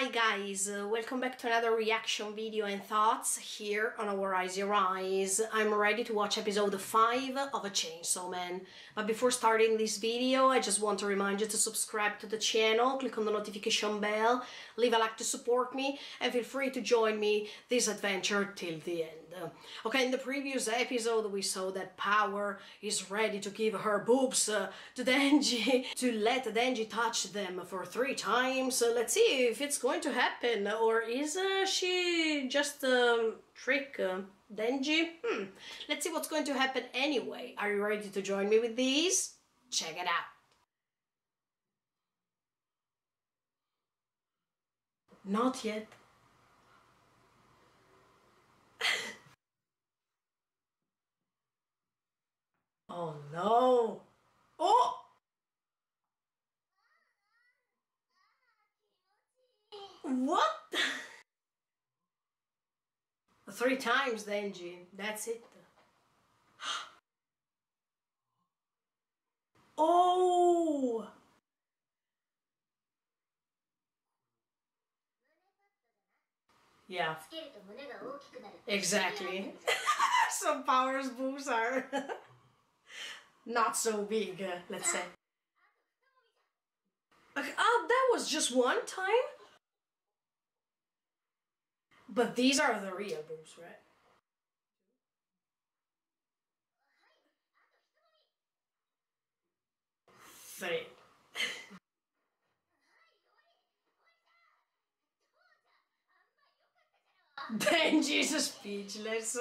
Hi guys, welcome back to another reaction video and thoughts here on Our Eyes Your Eyes. I'm ready to watch episode 5 of A Chainsaw Man. But before starting this video, I just want to remind you to subscribe to the channel, click on the notification bell, leave a like to support me, and feel free to join me this adventure till the end. Okay, in the previous episode we saw that Power is ready to give her boobs to Denji, to let Denji touch them for 3 times. Let's see if it's going to happen, or is she just trick Denji? Let's see what's going to happen anyway. Are you ready to join me with these? Check it out. Not yet. Oh no! Oh! What? 3 times, Denji. That's it. Oh! Yeah. Exactly. So Power's boobs are not so big, let's say. Okay, oh, that was just one time? But these are the real boobs, right? 3. Denji's speechless.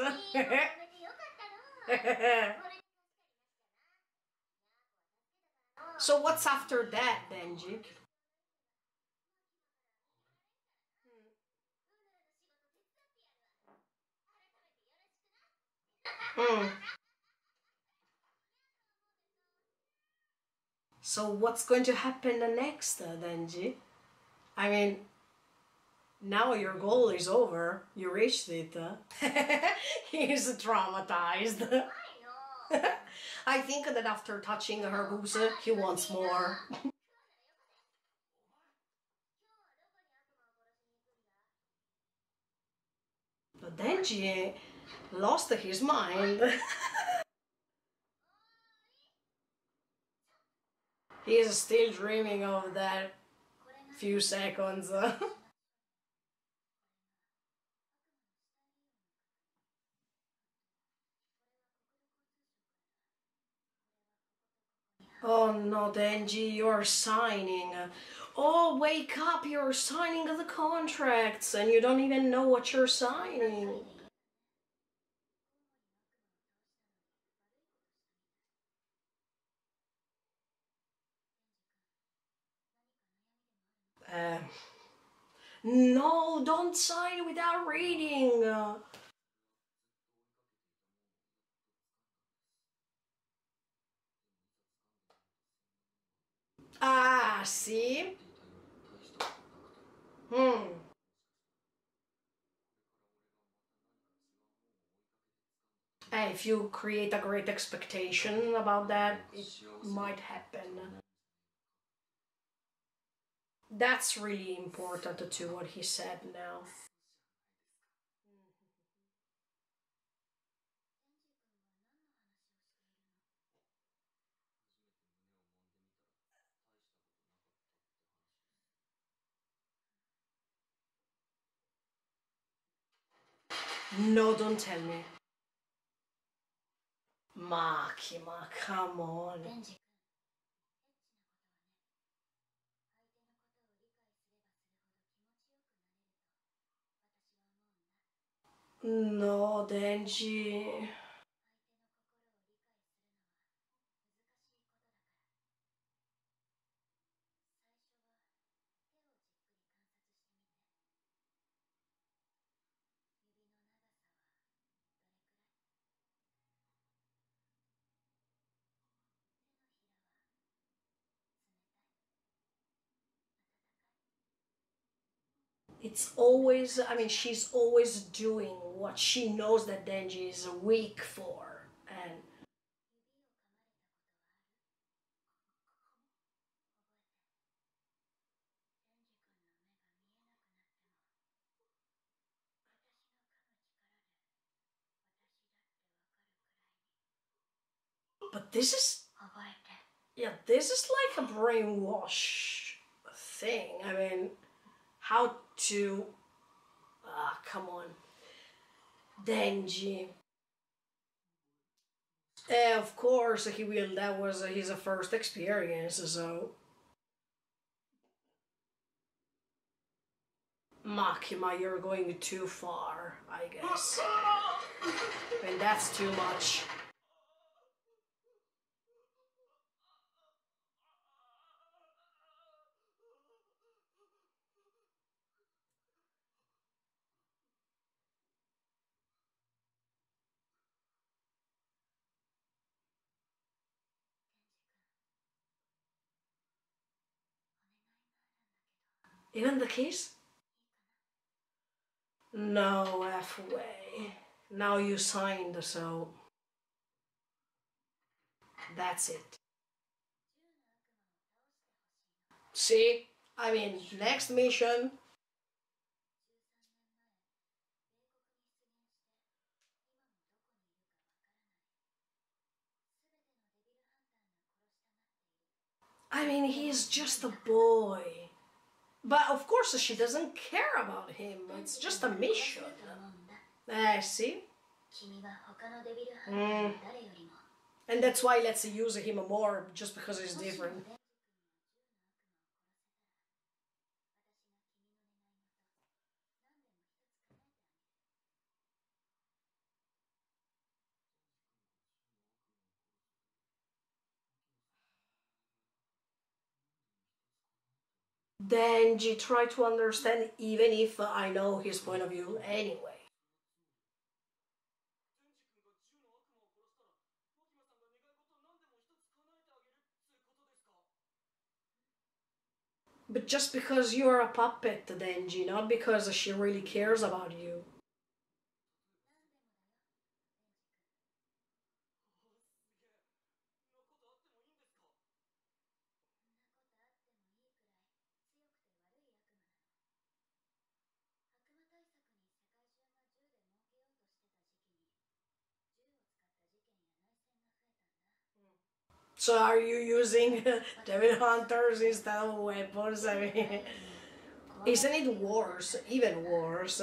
So what's after that, Denji? Hmm. So what's going to happen next, Denji? I mean, now your goal is over. You reached it. He's traumatized. I think that after touching her boobs, he wants more. But Denji lost his mind. He is still dreaming of that few seconds. Oh no, Denji, you're signing. Oh, wake up, you're signing the contracts and you don't even know what you're signing. Uh, no, don't sign without reading. Ah, see? If you create a great expectation about that, it might happen. That's really important to what he said now. No, don't tell me. Makima, come on. No, Denji. It's always, I mean, she's always doing what she knows that Denji is weak for. And But this is, yeah, this is like a brainwash thing. I mean, how to, come on. Denji. Of course, he will. That was his first experience, so. Makima, you're going too far, I guess. I mean, that's too much. Even the kiss? No, halfway. Now you signed, so that's it. See? I mean, next mission. I mean, he's just a boy. But of course, she doesn't care about him. It's just a mission. See? Mm. And that's why let's use him more, just because he's different. Denji, try to understand, even if I know his point of view anyway. But just because you're a puppet, Denji, not because she really cares about you. So are you using Devil Hunters instead of weapons? I mean, isn't it worse? Even worse.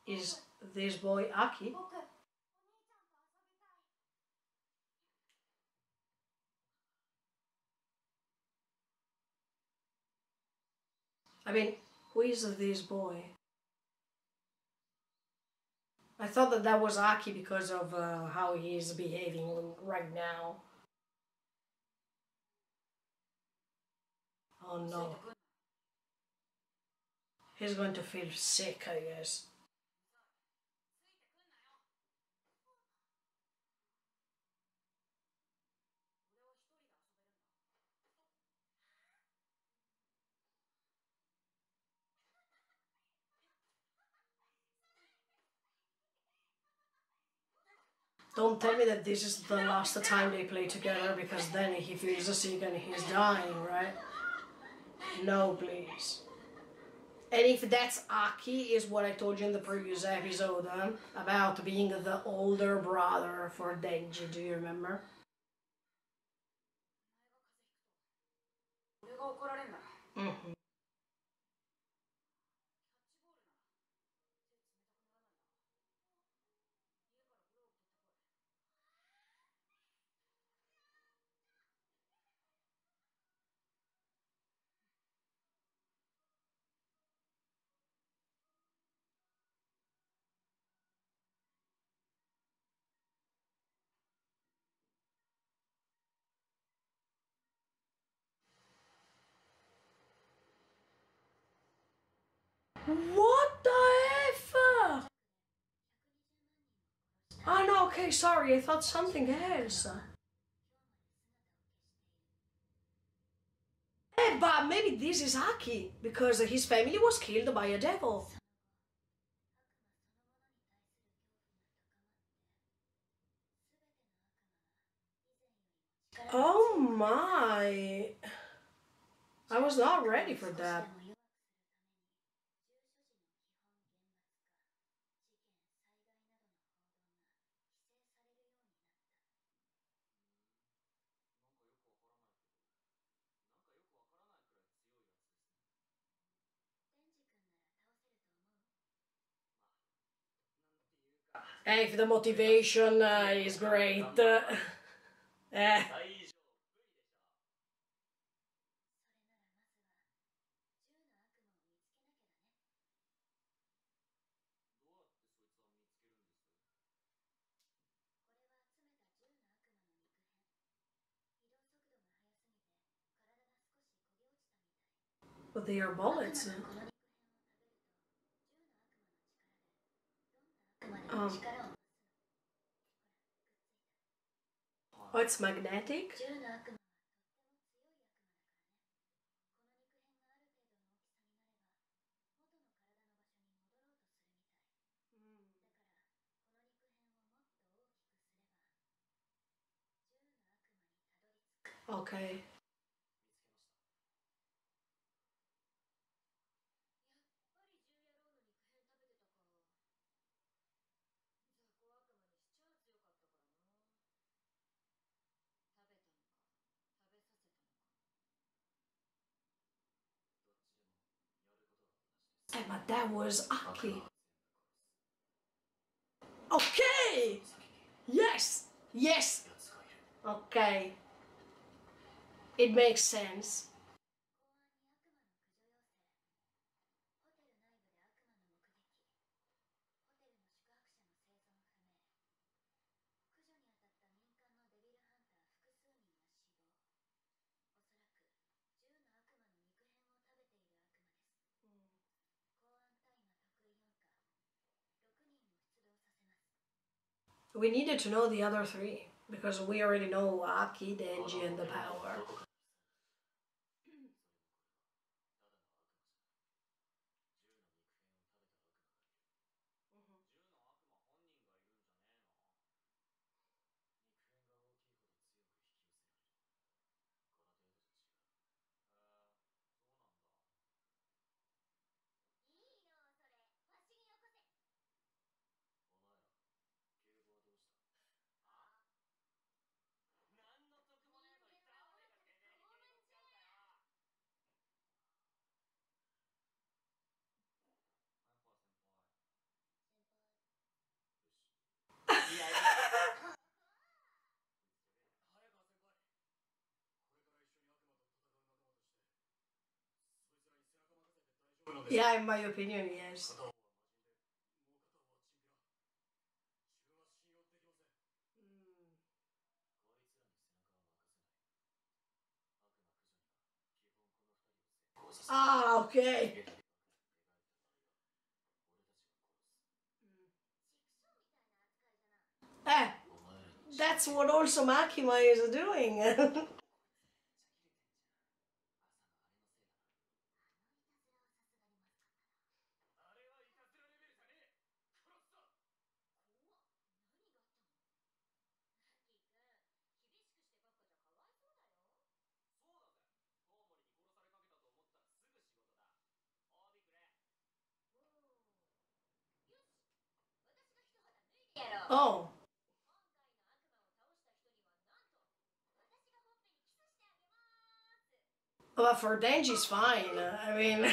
Is this boy Aki? I mean, who is this boy? I thought that that was Aki because of how he's behaving right now. Oh no. He's going to feel sick, I guess. Don't tell me that this is the last time they play together, because then he feels sick and he's dying, right? No, please. And if that's Aki, is what I told you in the previous episode about being the older brother for Denji, do you remember? Mm-hmm. What the F? Oh no, okay, sorry, I thought something else. But maybe this is Aki, because his family was killed by a devil. Oh my. I was not ready for that. If the motivation is great. Eh. But they are bullets. Um, oh, it's magnetic? Okay. But that was Aki. Okay! Yes! Yes! Okay. It makes sense. We needed to know the other three, because we already know Aki, Denji, and the power. Yeah, in my opinion, yes. Ah, okay. Eh, that's what also Makima is doing. Oh. But for Denji's fine. I mean...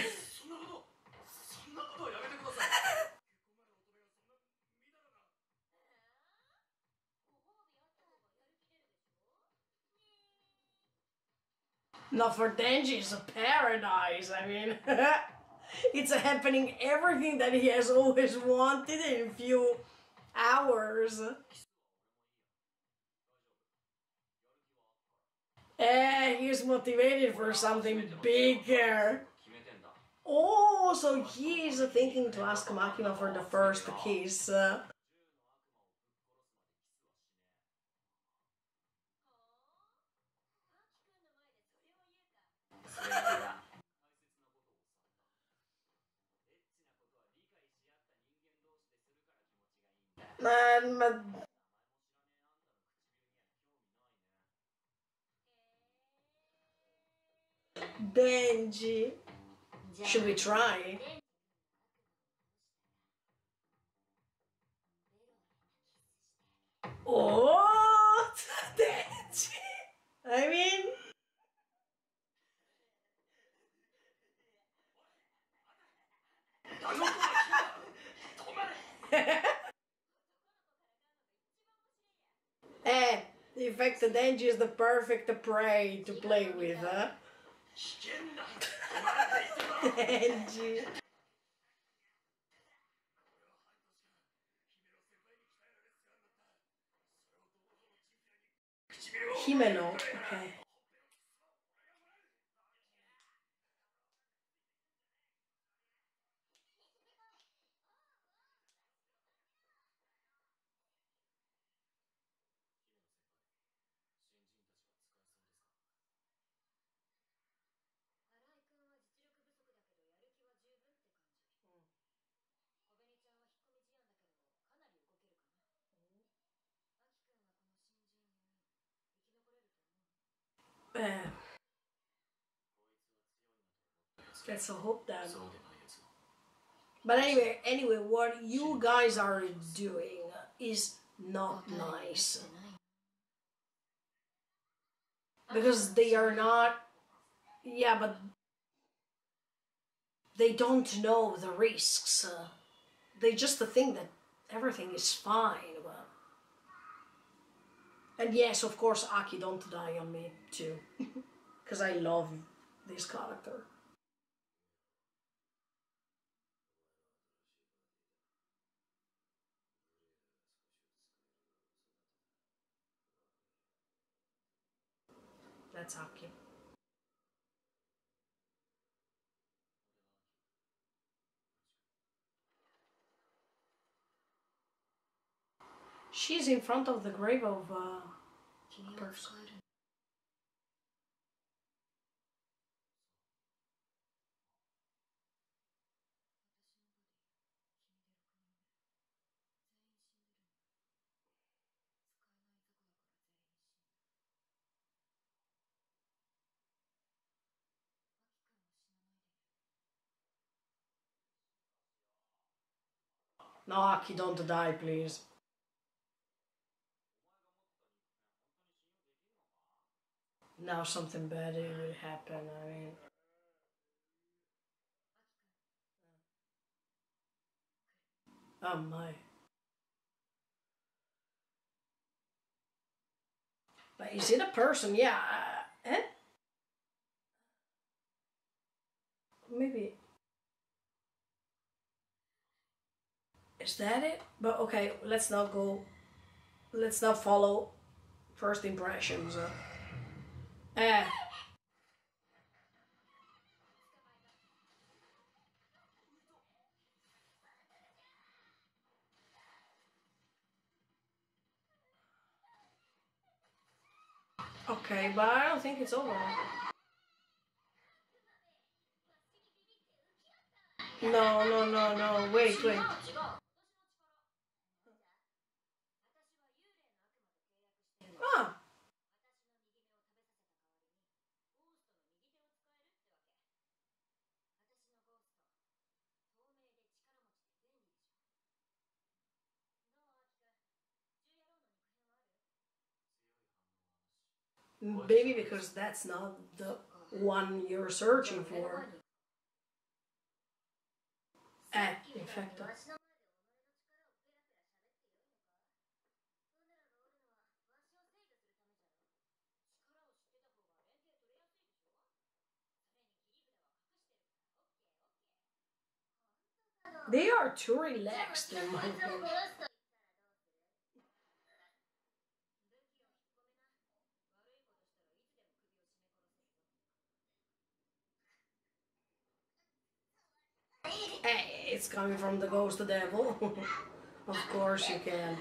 Not for Denji, it's a paradise. I mean... it's happening everything that he has always wanted in a few hours. He's motivated for something bigger. Oh, so he is thinking to ask Makima for the first kiss. Man, Denji. Should we try? Oh, Denji. I mean, eh, in fact, the Denji is the perfect prey to play with, huh? Denji. Himeno, okay. Eh, let's hope that. But anyway, what you guys are doing is not nice. Because they are not, yeah, but they don't know the risks. They just think that everything is fine. But... And yes, of course, Aki, don't die on me too. Because I love this character. That's Aki. She's in front of the grave of a person. No, Aki, don't die, please. Now something bad will happen, I mean... Oh my. But is it a person? Yeah. Eh? Maybe. Is that it? But okay, let's not go. Let's not follow first impressions. Eh. Okay, but I don't think it's over. No, no, no, no. Wait, wait. Ah. Maybe because that's not the one you're searching for. Eh, in fact. They are too relaxed in my opinion. Hey, it's coming from the ghost devil. Of course you can't.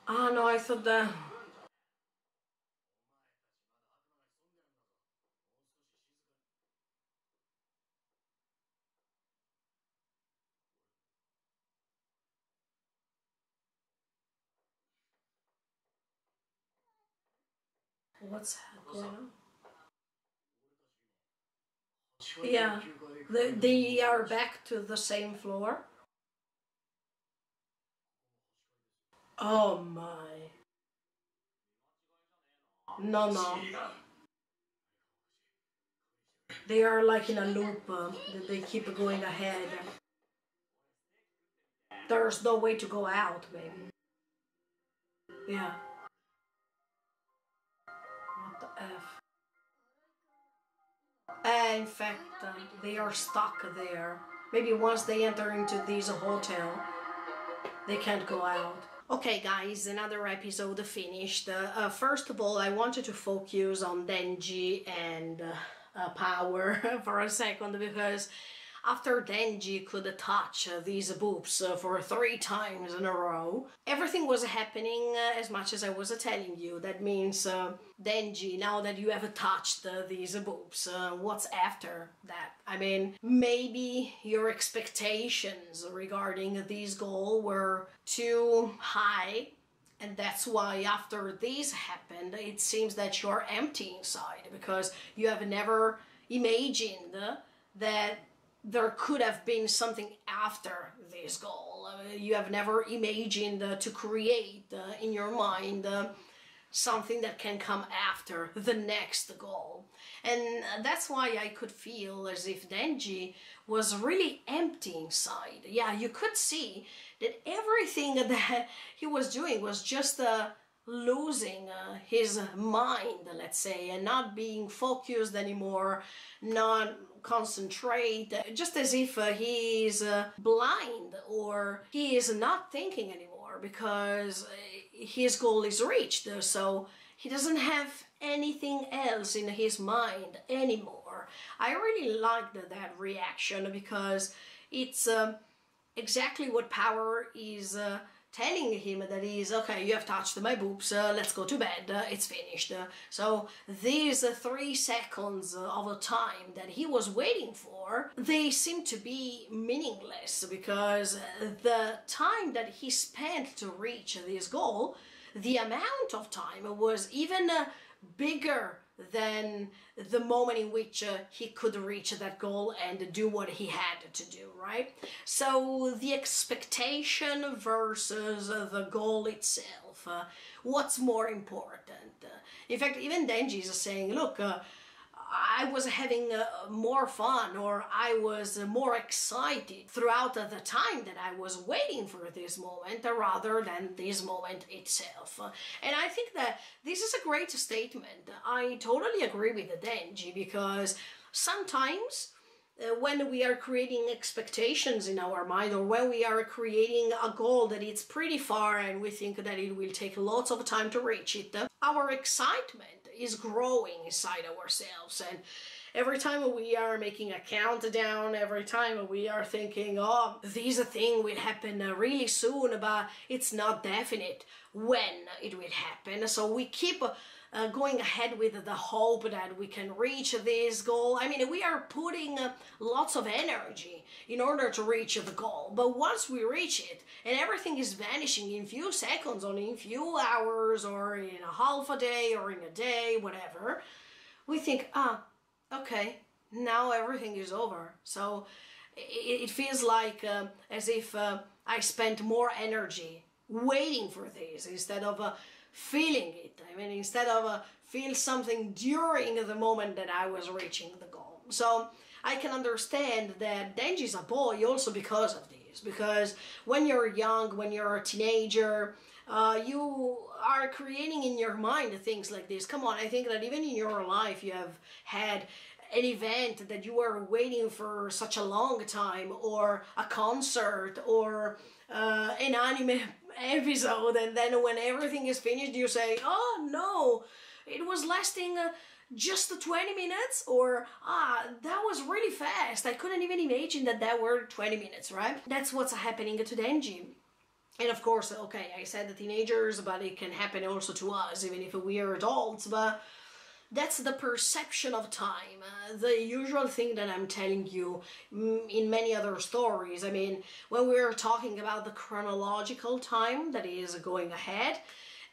Ah, no, I thought that... What's going on? Yeah, they are back to the same floor. Oh my. No, no. They are like in a loop. They keep going ahead. There's no way to go out, maybe. Yeah. What the F? In fact, they are stuck there. Maybe once they enter into this hotel, they can't go out. Okay guys, another episode finished. First of all, I wanted to focus on Denji and Power for a second, because after Denji could touch these boobs for 3 times in a row, everything was happening as much as I was telling you. That means, Denji, now that you have touched these boobs, what's after that? I mean, maybe your expectations regarding this goal were too high, and that's why after this happened, it seems that you're empty inside, because you have never imagined that there could have been something after this goal. You have never imagined to create in your mind something that can come after the next goal. And that's why I could feel as if Denji was really empty inside. Yeah, you could see that everything that he was doing was just losing his mind, let's say, and not being focused anymore, not concentrate, just as if he is blind, or he is not thinking anymore because his goal is reached, so he doesn't have anything else in his mind anymore. I really liked that reaction, because it's exactly what Power is telling him, that is, okay, you have touched my boobs, let's go to bed, it's finished. So these 3 seconds of time that he was waiting for, they seem to be meaningless, because the time that he spent to reach this goal, the amount of time was even bigger than the moment in which he could reach that goal and do what he had to do, right? So the expectation versus the goal itself, what's more important? In fact, even Denji is saying, look, I was having more fun, or I was more excited throughout the time that I was waiting for this moment, rather than this moment itself. And I think that this is a great statement. I totally agree with Denji, because sometimes when we are creating expectations in our mind, or when we are creating a goal that it's pretty far and we think that it will take lots of time to reach it, our excitement is growing inside ourselves, and every time we are making a countdown, every time we are thinking, oh, this thing will happen really soon, but it's not definite when it will happen, so we keep going ahead with the hope that we can reach this goal. I mean, we are putting lots of energy in order to reach the goal, but once we reach it and everything is vanishing in few seconds, or in few hours, or in a half a day, or in a day, whatever, we think, okay, now everything is over. So it feels like as if I spent more energy waiting for this instead of feeling it. I mean, instead of feel something during the moment that I was reaching the goal. So I can understand that Denji is a boy also because of this. Because when you're young, when you're a teenager, you are creating in your mind things like this. Come on, I think that even in your life you have had an event that you were waiting for such a long time, or a concert, or an anime episode, and then when everything is finished you say, oh no, it was lasting just 20 minutes, or that was really fast, I couldn't even imagine that were 20 minutes, right? That's what's happening to Denji. And of course, okay, I said the teenagers, but it can happen also to us, even if we are adults, but that's the perception of time, the usual thing that I'm telling you in many other stories. I mean, when we're talking about the chronological time that is going ahead,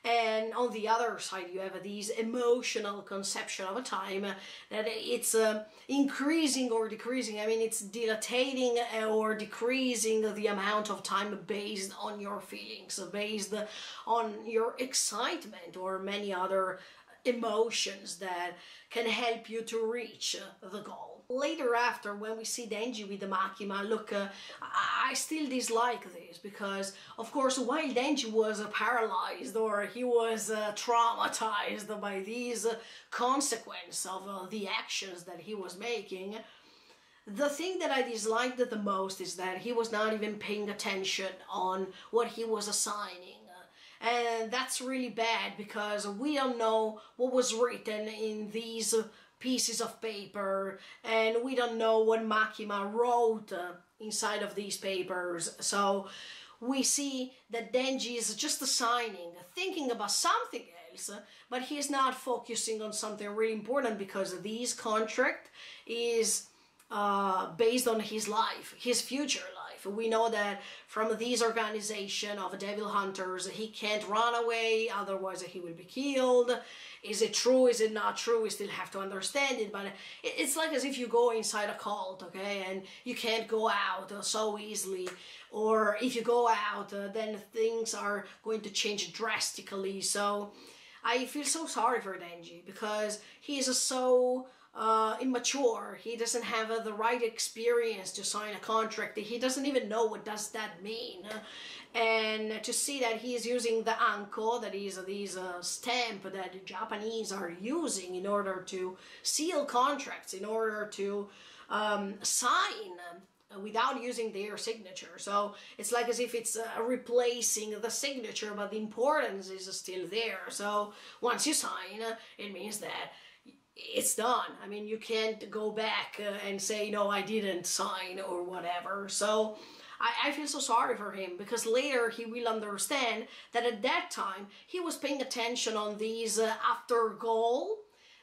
and on the other side you have these emotional conception of a time that it's increasing or decreasing. I mean, it's dilating or decreasing the amount of time based on your feelings, based on your excitement or many other emotions that can help you to reach the goal. Later, after, when we see Denji with the Makima, look, I still dislike this, because of course while Denji was paralyzed, or he was traumatized by these consequences of the actions that he was making, the thing that I disliked the most is that he was not even paying attention on what he was assigning. And that's really bad, because we don't know what was written in these pieces of paper, and we don't know what Makima wrote inside of these papers. So we see that Denji is just assigning, thinking about something else, but he's not focusing on something really important, because this contract is based on his life, his future life. We know that from this organization of devil hunters, he can't run away, otherwise he will be killed. Is it true? Is it not true? We still have to understand it, but it's like as if you go inside a cult, okay, and you can't go out so easily, or if you go out, then things are going to change drastically. So I feel so sorry for Denji, because he is so immature. He doesn't have the right experience to sign a contract. He doesn't even know what does that mean. And to see that he is using the anko, that is this stamp that the Japanese are using in order to seal contracts, in order to sign without using their signature. So it's like as if it's replacing the signature, but the importance is still there. So once you sign, it means that it's done. I mean, you can't go back and say, no, I didn't sign or whatever. So I feel so sorry for him, because later he will understand that at that time he was paying attention on these after goal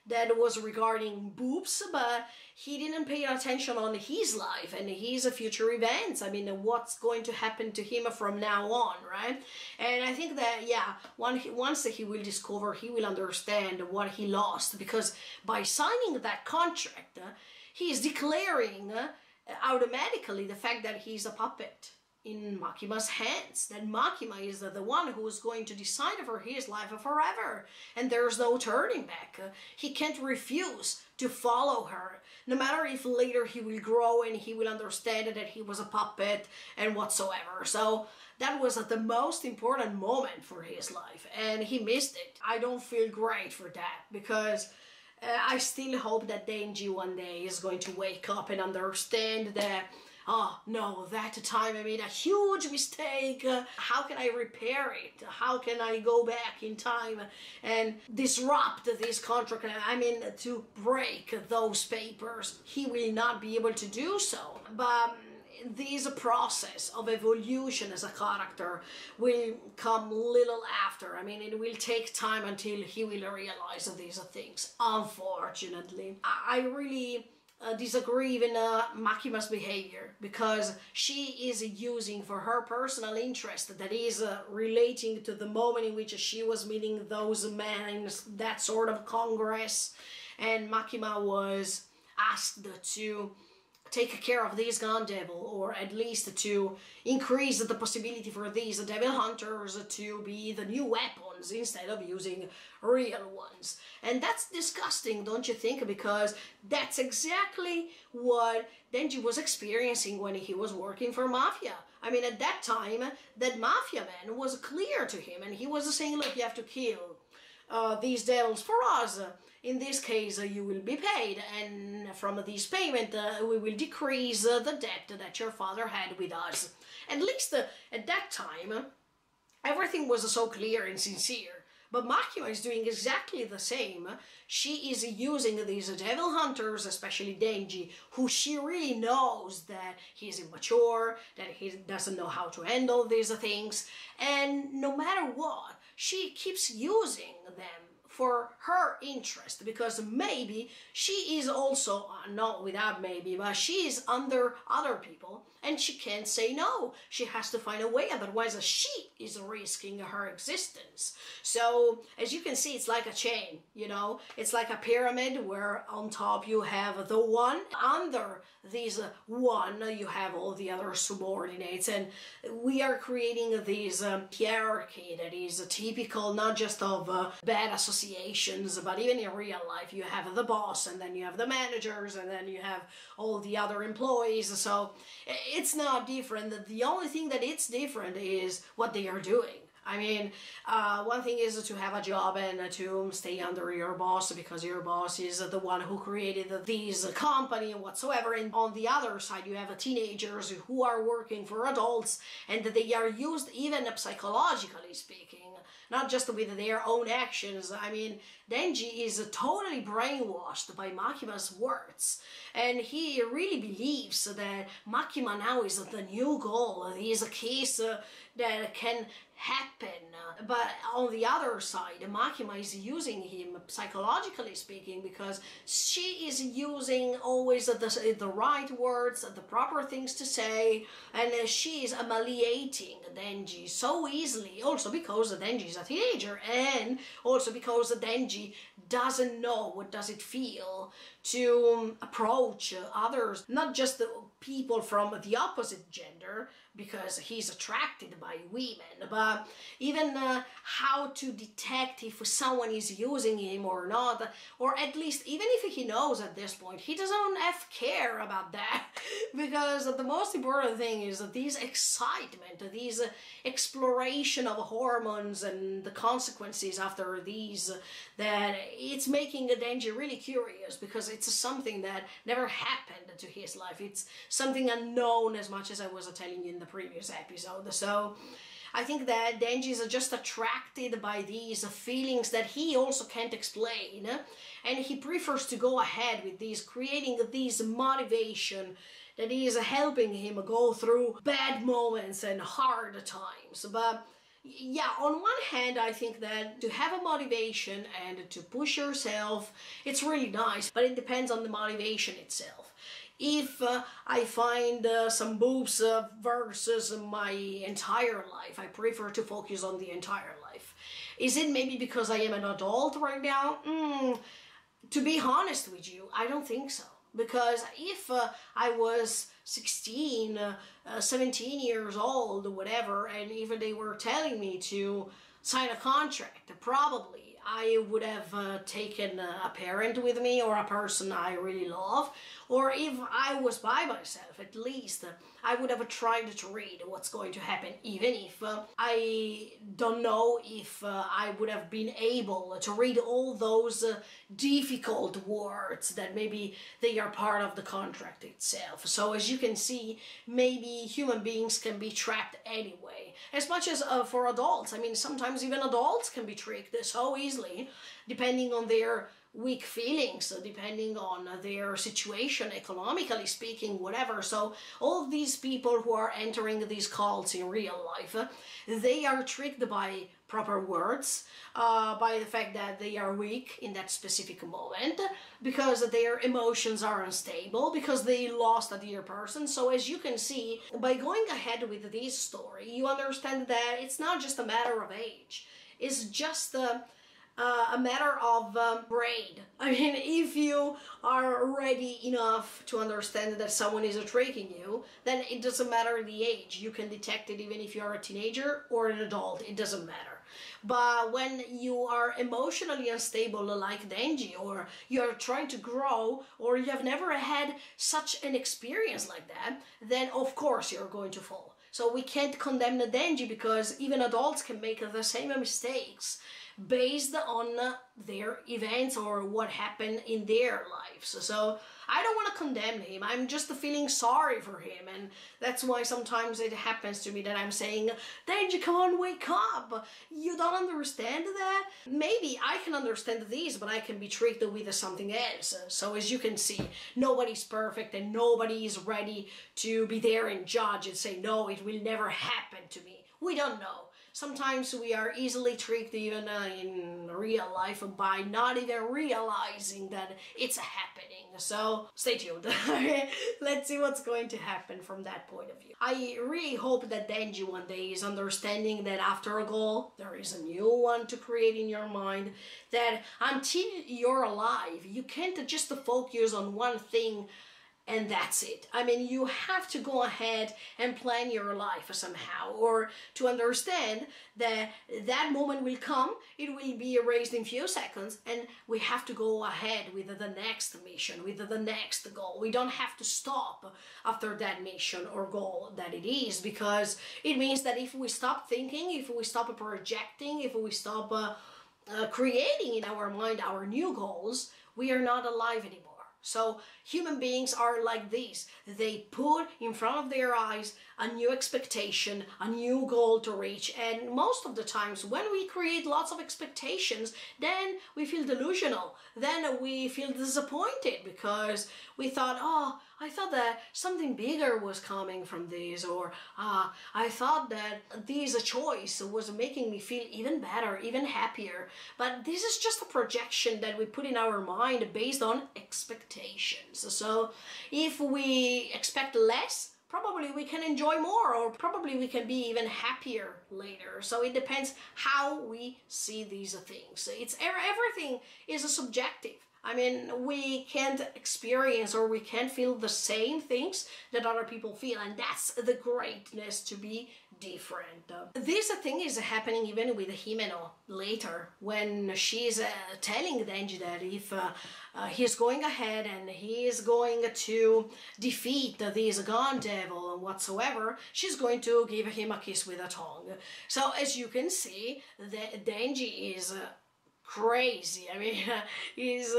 that was regarding boobs, but he didn't pay attention on his life and his future events. I mean, what's going to happen to him from now on, right? And I think that, yeah, once he will discover, he will understand what he lost, because by signing that contract, he is declaring automatically the fact that he's a puppet in Makima's hands, that Makima is the one who is going to decide for his life forever, and there's no turning back. He can't refuse to follow her, no matter if later he will grow and he will understand that he was a puppet and whatsoever. So that was the most important moment for his life, and he missed it. I don't feel great for that, because I still hope that Denji one day is going to wake up and understand that, oh no, that time I made a huge mistake. How can I repair it? How can I go back in time and disrupt this contract? I mean, to break those papers. He will not be able to do so. But this process of evolution as a character will come little after. I mean, it will take time until he will realize these things, unfortunately. I really disagree even Makima's behavior, because she is using for her personal interest, that is relating to the moment in which she was meeting those men in that sort of congress, and Makima was asked to take care of these gun devil, or at least to increase the possibility for these devil hunters to be the new weapons instead of using real ones. And that's disgusting, don't you think? Because that's exactly what Denji was experiencing when he was working for Mafia. I mean, at that time, that Mafia man was clear to him, and he was saying, look, you have to kill these devils for us. In this case, you will be paid, and from this payment, we will decrease the debt that your father had with us. At least at that time, everything was so clear and sincere. But Makima is doing exactly the same. She is using these devil hunters, especially Denji, who she really knows that he's immature, that he doesn't know how to handle these things, and no matter what, she keeps using them for her interest, because maybe she is also, not without maybe, but she is under other people and she can't say no. She has to find a way, otherwise she is risking her existence. So as you can see, it's like a chain, you know, it's like a pyramid where on top you have the one, under this one you have all the other subordinates, and we are creating this hierarchy that is typical not just of bad associations, but even in real life. You have the boss, and then you have the managers, and then you have all the other employees. So it's not different. The only thing that it's different is what they are doing. I mean, one thing is to have a job and to stay under your boss because your boss is the one who created this company and whatsoever. And on the other side, you have teenagers who are working for adults, and they are used even psychologically speaking, not just with their own actions. I mean, Denji is totally brainwashed by Makima's words, and he really believes that Makima now is the new goal. He is a case that can happen. But on the other side, Makima is using him psychologically speaking, because she is using always the right words, the proper things to say, and she is humiliating Denji so easily, also because Denji is a teenager, and also because Denji doesn't know what does it feel to approach others, not just the people from the opposite gender, because he's attracted by women, but even how to detect if someone is using him or not, or at least even if he knows at this point, he doesn't have care about that, because the most important thing is this excitement, this exploration of hormones and the consequences after these, that it's making Denji really curious, because it's something that never happened to his life. It's something unknown, as much as I was telling you in the previous episode. So I think that Denji is just attracted by these feelings that he also can't explain, and he prefers to go ahead with these, creating this motivation that is helping him go through bad moments and hard times. But yeah, on one hand, I think that to have a motivation and to push yourself, it's really nice, but it depends on the motivation itself. If I find some boobs versus my entire life, I prefer to focus on the entire life. Is it maybe because I am an adult right now? To be honest with you, I don't think so. Because if I was 16, 17 years old, whatever, and even they were telling me to sign a contract, probably I would have taken a parent with me, or a person I really love, or if I was by myself, at least I would have tried to read what's going to happen, even if I don't know if I would have been able to read all those difficult words that maybe they are part of the contract itself. So as you can see, maybe human beings can be trapped anyway, as much as for adults. I mean, sometimes even adults can be tricked so easily, depending on their weak feelings, depending on their situation, economically speaking, whatever. So all of these people who are entering these cults in real life, they are tricked by proper words, by the fact that they are weak in that specific moment, because their emotions are unstable, because they lost a dear person. So as you can see, by going ahead with this story, you understand that it's not just a matter of age, it's just a matter of brain. I mean, if you are ready enough to understand that someone is tricking you, then it doesn't matter the age. You can detect it even if you're a teenager or an adult, it doesn't matter. But when you are emotionally unstable like Denji, or you're trying to grow, or you have never had such an experience like that, then of course you're going to fall. So we can't condemn the Denji, because even adults can make the same mistakes. based on their events or what happened in their lives. So I don't want to condemn him. I'm just feeling sorry for him, and that's why sometimes it happens to me that I'm saying, Denji, come on, wake up. You don't understand that? Maybe I can understand this, but I can be tricked with something else. So as you can see, nobody's perfect and nobody is ready to be there and judge and say, no, it will never happen to me. We don't know. Sometimes we are easily tricked even in real life by not even realizing that it's happening. So stay tuned. Let's see what's going to happen from that point of view. I really hope that Denji one day is understanding that after a goal, there is a new one to create in your mind, that until you're alive, you can't just focus on one thing and that's it. I mean, you have to go ahead and plan your life somehow, or to understand that that moment will come, it will be erased in few seconds, and we have to go ahead with the next mission, with the next goal. We don't have to stop after that mission or goal that it is, because it means that if we stop thinking, if we stop projecting, if we stop creating in our mind our new goals, we are not alive anymore. So human beings are like this. They put in front of their eyes a new expectation, a new goal to reach. And most of the times when we create lots of expectations, then we feel delusional. Then we feel disappointed because we thought, oh, I thought that something bigger was coming from this, or I thought that this choice was making me feel even better, even happier. But this is just a projection that we put in our mind based on expectations. So if we expect less, probably we can enjoy more, or probably we can be even happier later. So it depends how we see these things. Everything is subjective. I mean, we can't experience or we can't feel the same things that other people feel, and that's the greatness to be different. This thing is happening even with Himeno later, when she's telling Denji that if he's going ahead and he is going to defeat this gun devil and whatsoever, she's going to give him a kiss with a tongue. So as you can see, Denji is crazy. I mean, he's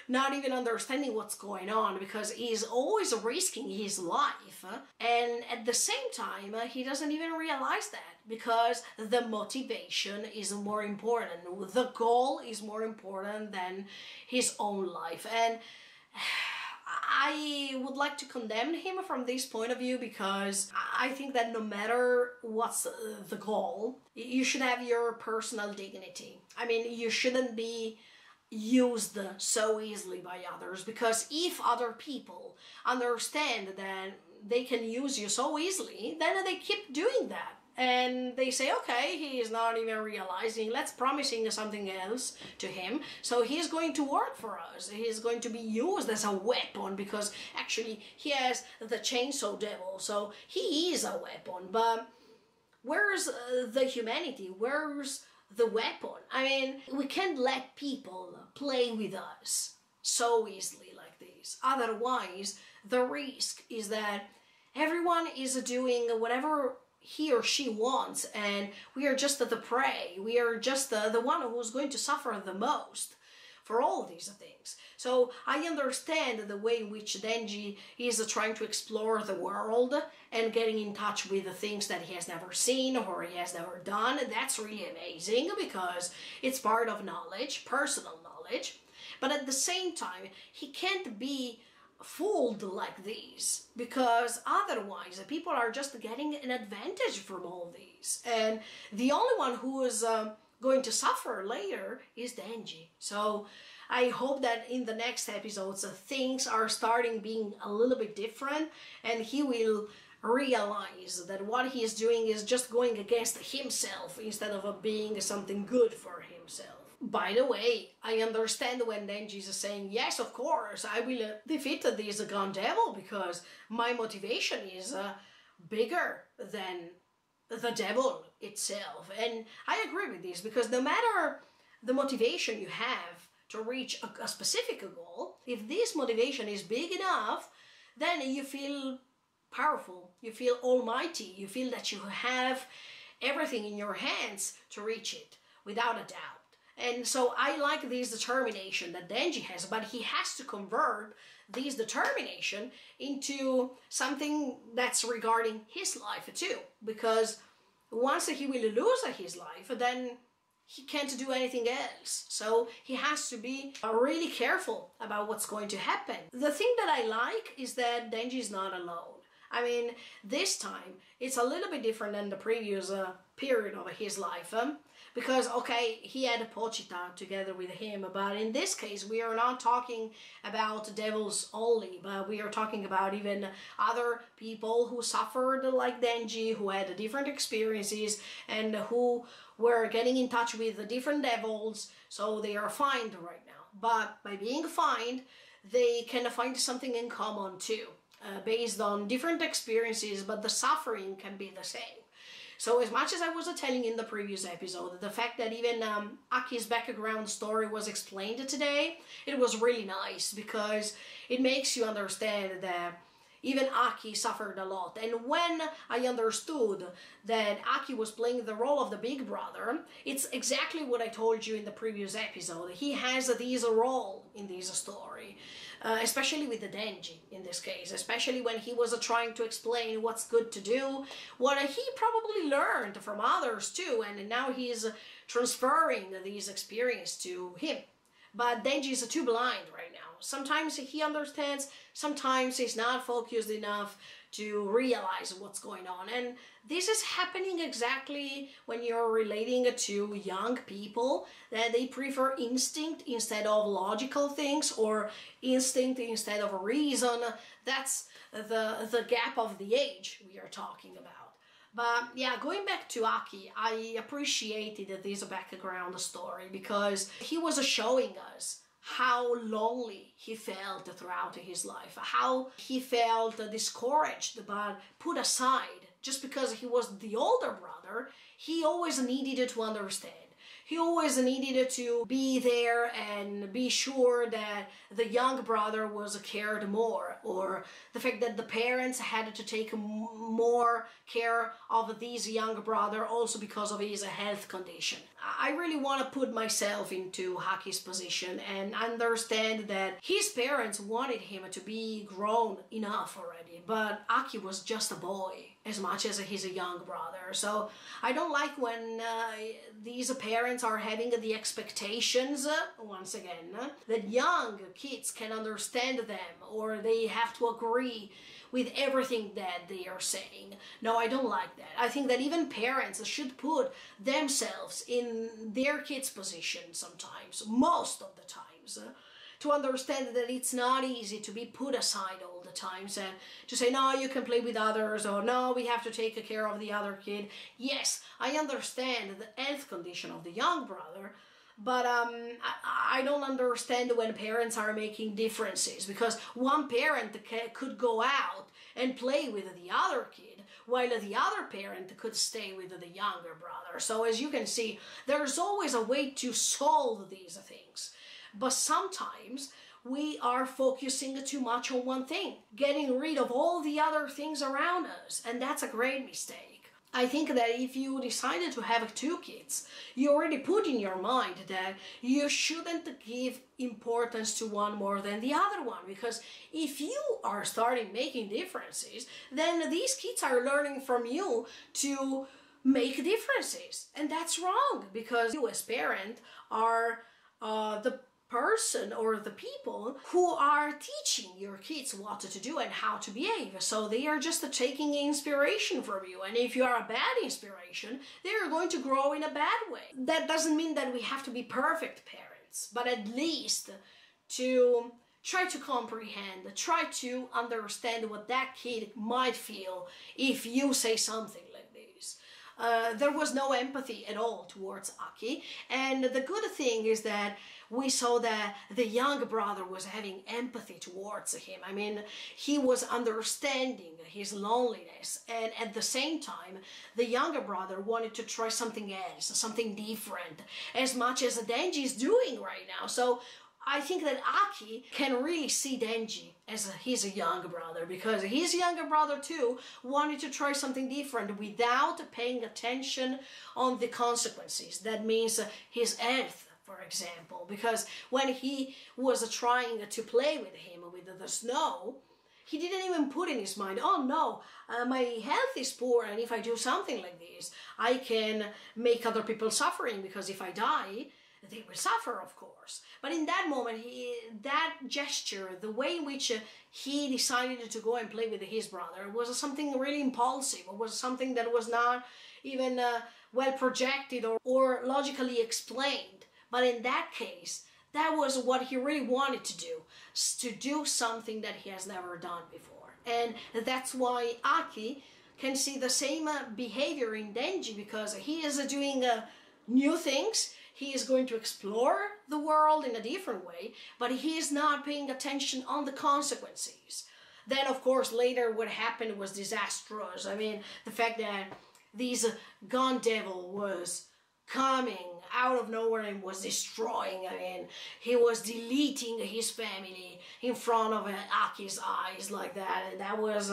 not even understanding what's going on, because he's always risking his life, and at the same time he doesn't even realize that, because the motivation is more important, the goal is more important than his own life. And I would like to condemn him from this point of view, because I think that no matter what's the goal, you should have your personal dignity. I mean, you shouldn't be used so easily by others, because if other people understand that they can use you so easily, then they keep doing that. And they say, okay, he is not even realizing, let's promising something else to him, so he's going to work for us. He's going to be used as a weapon, because actually he has the chainsaw devil, so he is a weapon. But where's the humanity? Where's the weapon? I mean, we can't let people play with us so easily like this. Otherwise, the risk is that everyone is doing whatever he or she wants, and we are just the prey. We are just the one who's going to suffer the most for all these things. So I understand the way in which Denji is trying to explore the world and getting in touch with the things that he has never seen or he has never done. That's really amazing, because it's part of knowledge, personal knowledge. But at the same time, he can't be fooled like these, because otherwise people are just getting an advantage from all these, and the only one who is going to suffer later is Denji. So I hope that in the next episodes things are starting being a little bit different, and he will realize that what he is doing is just going against himself instead of being something good for himself. By the way, I understand when Denji is saying, yes, of course, I will defeat this gun devil, because my motivation is bigger than the devil itself. And I agree with this, because no matter the motivation you have to reach a specific goal, if this motivation is big enough, then you feel powerful, you feel almighty, you feel that you have everything in your hands to reach it, without a doubt. And so I like this determination that Denji has, but he has to convert this determination into something that's regarding his life too. Because once he will lose his life, then he can't do anything else. So he has to be really careful about what's going to happen. The thing that I like is that Denji is not alone. I mean, this time it's a little bit different than the previous period of his life. Because, okay, he had Pochita together with him, but in this case we are not talking about devils only, but we are talking about even other people who suffered like Denji, who had different experiences, and who were getting in touch with the different devils, so they are fined right now. But by being fined, they can find something in common too, based on different experiences, but the suffering can be the same. So as much as I was telling in the previous episode, the fact that even Aki's background story was explained today, it was really nice, because it makes you understand that even Aki suffered a lot. And when I understood that Aki was playing the role of the big brother, it's exactly what I told you in the previous episode. He has this role in this story. Especially with the Denji in this case, especially when he was trying to explain what's good to do, what he probably learned from others too, and now he's transferring this experience to him. But Denji is too blind right now. Sometimes he understands, sometimes he's not focused enough to realize what's going on. And this is happening exactly when you're relating to young people, that they prefer instinct instead of logical things, or instinct instead of reason. That's the gap of the age we are talking about. But yeah, going back to Aki, I appreciated this background story because he was showing us how lonely he felt throughout his life, how he felt discouraged but put aside. Just because he was the older brother, he always needed to understand. He always needed to be there and be sure that the young brother was cared more, or the fact that the parents had to take more care of this young brother also because of his health condition. I really want to put myself into Aki's position and understand that his parents wanted him to be grown enough already, but Aki was just a boy as much as he's a young brother. So I don't like when these parents are having the expectations, once again, that young kids can understand them, or they have to agree with everything that they are saying. No, I don't like that. I think that even parents should put themselves in their kids' position sometimes, most of the times, to understand that it's not easy to be put aside all the times and to say, no, you can play with others, or no, we have to take care of the other kid. Yes, I understand the health condition of the young brother, but I don't understand when parents are making differences, because one parent could go out and play with the other kid, while the other parent could stay with the younger brother. So as you can see, there's always a way to solve these things. But sometimes we are focusing too much on one thing, getting rid of all the other things around us, and that's a great mistake. I think that if you decided to have 2 kids, you already put in your mind that you shouldn't give importance to one more than the other one, because if you are starting making differences, then these kids are learning from you to make differences, and that's wrong, because you as parent are the person or the people who are teaching your kids what to do and how to behave. So they are just taking inspiration from you, and if you are a bad inspiration, they are going to grow in a bad way. That doesn't mean that we have to be perfect parents, but at least to try to comprehend, try to understand what that kid might feel if you say something like this. There was no empathy at all towards Aki, and the good thing is that we saw that the young brother was having empathy towards him. I mean, he was understanding his loneliness, and at the same time, the younger brother wanted to try something else, something different, as much as Denji is doing right now. So I think that Aki can really see Denji as his younger brother, because his younger brother too wanted to try something different without paying attention on the consequences. That means his health, for example, because when he was trying to play with him with the snow, he didn't even put in his mind, oh no, my health is poor, and if I do something like this, I can make other people suffering, because if I die, they will suffer, of course. But in that moment, that gesture, the way in which he decided to go and play with his brother, was something really impulsive. It was something that was not even well projected or logically explained. But in that case, that was what he really wanted to do something that he has never done before. And that's why Aki can see the same behavior in Denji, because he is doing new things. He is going to explore the world in a different way, but he is not paying attention on the consequences. Then, of course, later what happened was disastrous. I mean, the fact that this Gun Devil was coming out of nowhere and was destroying, I mean, he was deleting his family in front of Aki's eyes like that, and that was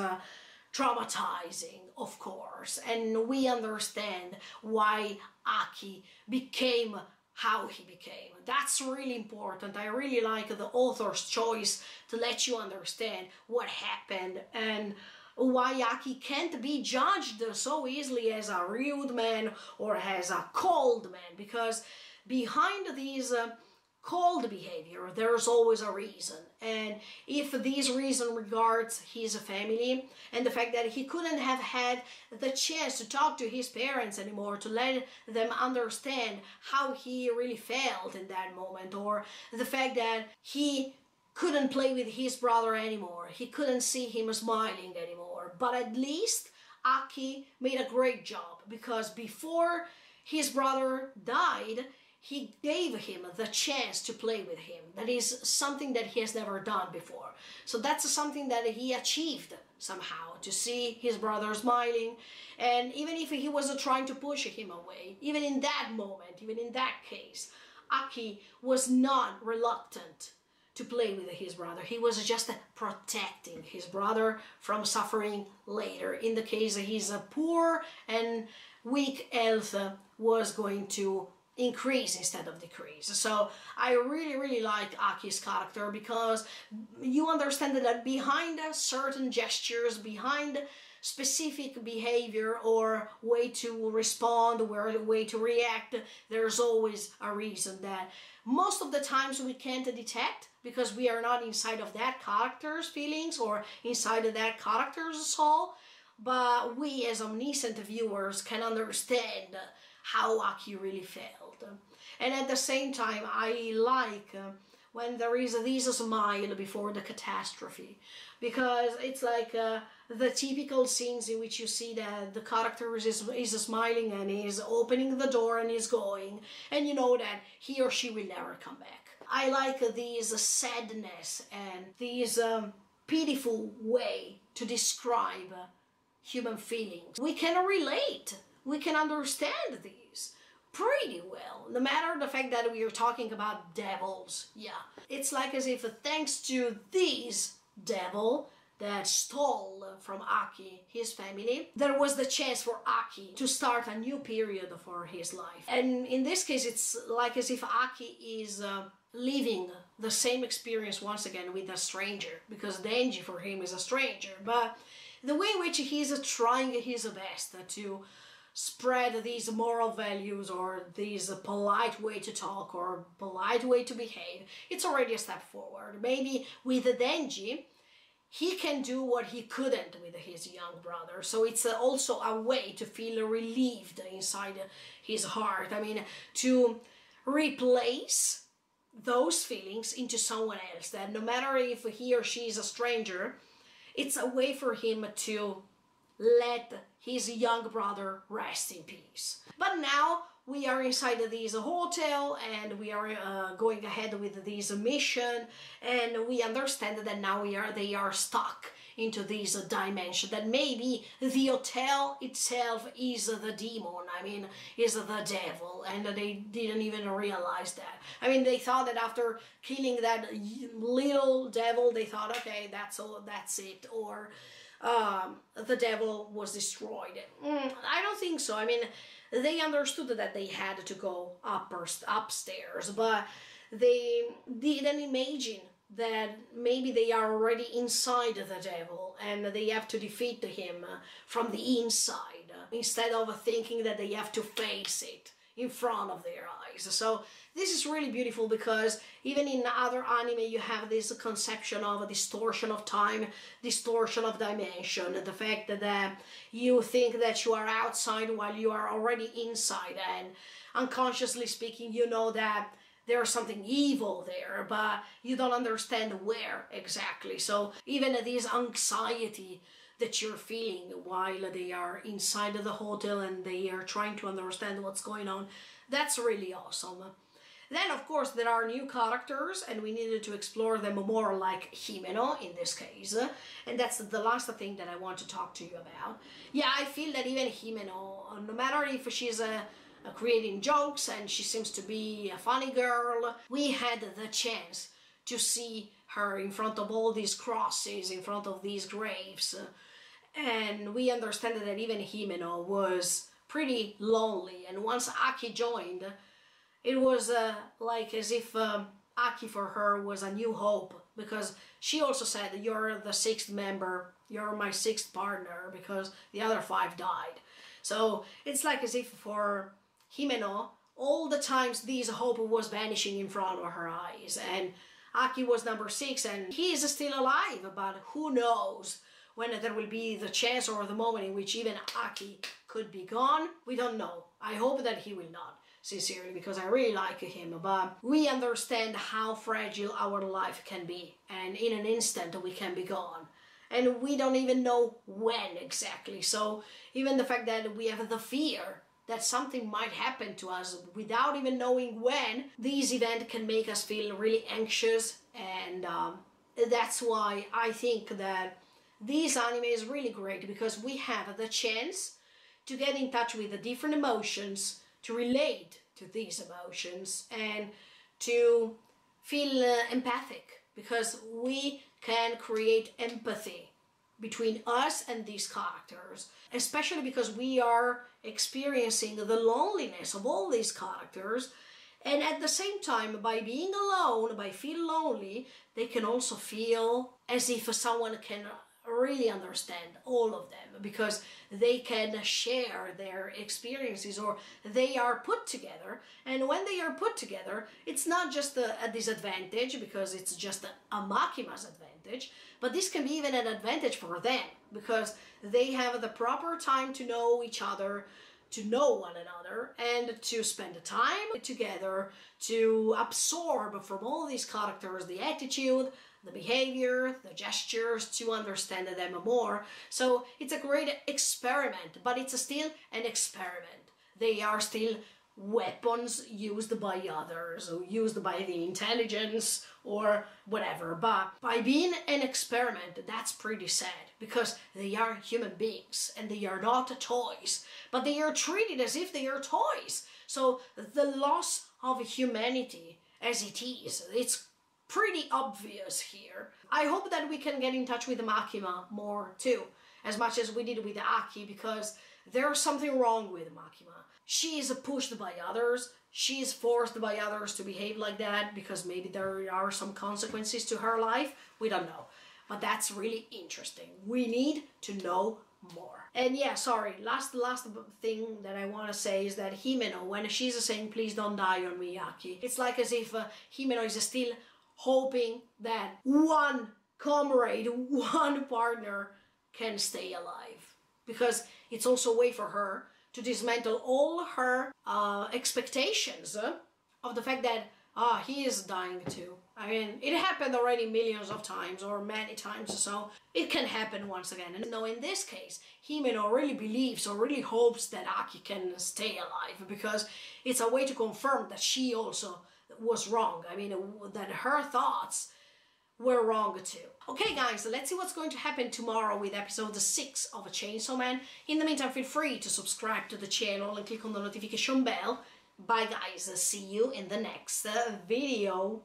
traumatizing, of course. And we understand why Aki became how he became. That's really important. I really like the author's choice to let you understand what happened and why Aki can't be judged so easily as a rude man or as a cold man, because behind these cold behavior, there's always a reason. And if this reason regards his family and the fact that he couldn't have had the chance to talk to his parents anymore, to let them understand how he really felt in that moment, or the fact that he couldn't play with his brother anymore, he couldn't see him smiling anymore. But at least Aki made a great job, because before his brother died, he gave him the chance to play with him. That is something that he has never done before. So that's something that he achieved somehow, to see his brother smiling. And even if he was trying to push him away, even in that moment, even in that case, Aki was not reluctant to play with his brother. He was just protecting his brother from suffering later. In the case his poor and weak health was going to increase instead of decrease. So I really like Aki's character, because you understand that behind certain gestures, behind specific behavior or way to respond or way to react, there's always a reason that most of the times we can't detect, because we are not inside of that character's feelings or inside of that character's soul. But we as omniscient viewers can understand how Aki really felt. And at the same time, I like when there is this smile before the catastrophe, because it's like the typical scenes in which you see that the character is smiling and is opening the door and is going, and you know that he or she will never come back. I like this sadness and this pitiful way to describe human feelings. We can relate, we can understand these pretty well, no matter the fact that we are talking about devils. Yeah, it's like as if thanks to this devil that stole from Aki, his family, there was the chance for Aki to start a new period for his life. And in this case, it's like as if Aki is living the same experience once again with a stranger, because Denji for him is a stranger, but the way in which he's trying his best to spread these moral values or these polite way to talk or polite way to behave, it's already a step forward. Maybe with Denji, he can do what he couldn't with his young brother. So it's also a way to feel relieved inside his heart. I mean, to replace those feelings into someone else, that no matter if he or she is a stranger, it's a way for him to let his young brother rest in peace. But now we are inside of this hotel and we are going ahead with this mission, and we understand that now they are stuck into this dimension, that maybe the hotel itself is the demon, I mean, is the devil, and they didn't even realize that. I mean, they thought that after killing that little devil, they thought, okay, that's all, that's it, or the devil was destroyed. I don't think so. I mean, they understood that they had to go upstairs, but they didn't imagine that maybe they are already inside the devil and they have to defeat him from the inside, instead of thinking that they have to face it in front of their eyes. So this is really beautiful, because even in other anime you have this conception of a distortion of time, distortion of dimension, the fact that you think that you are outside while you are already inside, and unconsciously speaking you know that there's something evil there, but you don't understand where exactly. So even this anxiety that you're feeling while they are inside of the hotel and they are trying to understand what's going on, that's really awesome. Then of course there are new characters, and we needed to explore them more, like Himeno in this case, and that's the last thing that I want to talk to you about. Yeah, I feel that even Himeno, no matter if she's creating jokes and she seems to be a funny girl, we had the chance to see her in front of all these crosses, in front of these graves, and we understand that even Himeno was pretty lonely, and once Aki joined, it was like as if Aki for her was a new hope, because she also said, you're the 6th member, you're my 6th partner, because the other 5 died. So it's like as if for Himeno, all the times this hope was vanishing in front of her eyes, and Aki was number 6 and he is still alive, but who knows when there will be the chance or the moment in which even Aki could be gone. We don't know. I hope that he will not, sincerely, because I really like him, but we understand how fragile our life can be, and in an instant we can be gone. And we don't even know when exactly. So even the fact that we have the fear that something might happen to us without even knowing when, this event can make us feel really anxious, and that's why I think that this anime is really great, because we have the chance to get in touch with the different emotions, to relate to these emotions, and to feel empathic, because we can create empathy between us and these characters, especially because we are experiencing the loneliness of all these characters, and at the same time, by being alone, by feeling lonely, they can also feel as if someone can really understand all of them, because they can share their experiences, or they are put together, and when they are put together, it's not just a disadvantage because it's just a Makima's advantage, but this can be even an advantage for them, because they have the proper time to know each other, to know one another, and to spend the time together, to absorb from all these characters the attitude, the behavior, the gestures, to understand them more. So it's a great experiment, but it's still an experiment. They are still weapons used by others, or used by the intelligence, or whatever. But by being an experiment, that's pretty sad, because they are human beings and they are not toys, but they are treated as if they are toys. So the loss of humanity as it is, it's pretty obvious here. I hope that we can get in touch with Makima more too, as much as we did with Aki, because there's something wrong with Makima. She is pushed by others, she is forced by others to behave like that, because maybe there are some consequences to her life, we don't know. But that's really interesting. We need to know more. And yeah, sorry, last thing that I want to say is that Himeno, when she's saying please don't die on me, Aki, it's like as if Himeno is still hoping that one comrade, one partner can stay alive, because it's also a way for her to dismantle all her expectations of the fact that he is dying too. I mean, it happened already millions of times, or many times, so it can happen once again. And no, in this case, Himeno really believes or really hopes that Aki can stay alive, because it's a way to confirm that she also was wrong. I mean, that her thoughts were wrong too. Okay guys, let's see what's going to happen tomorrow with episode 6 of Chainsaw Man. In the meantime, feel free to subscribe to the channel and click on the notification bell. Bye guys, see you in the next video.